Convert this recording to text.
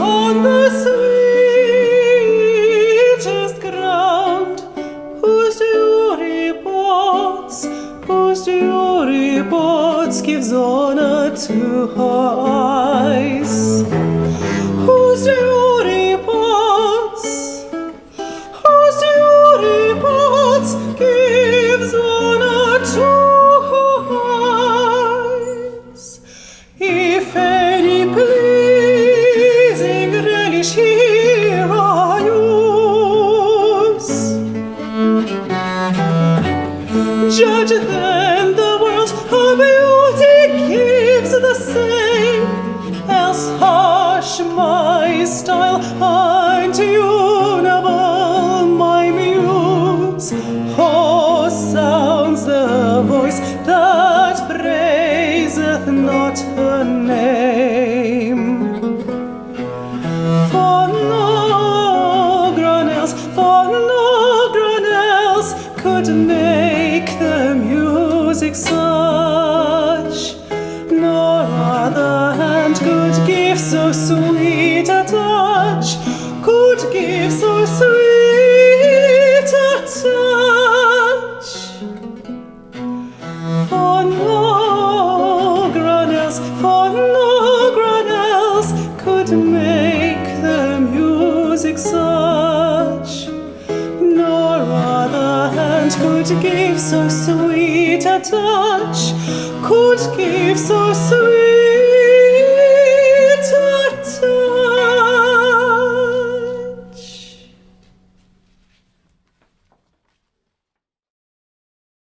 On the sweetest ground, whose dewy pots gives honor to her eyes. Whose dewy pots gives honor to her eyes. If any pleasing relish here I use, judge then the world her beauty gives the same, else hush my style untunable, my muse. Oh, sounds the voice that praiseth not her name. For no granelles could make the music such, nor other hand could give so sweet a touch, could give so sweet a touch. For no granelles could make the music such, nor other hand could give so sweet a touch, could give so sweet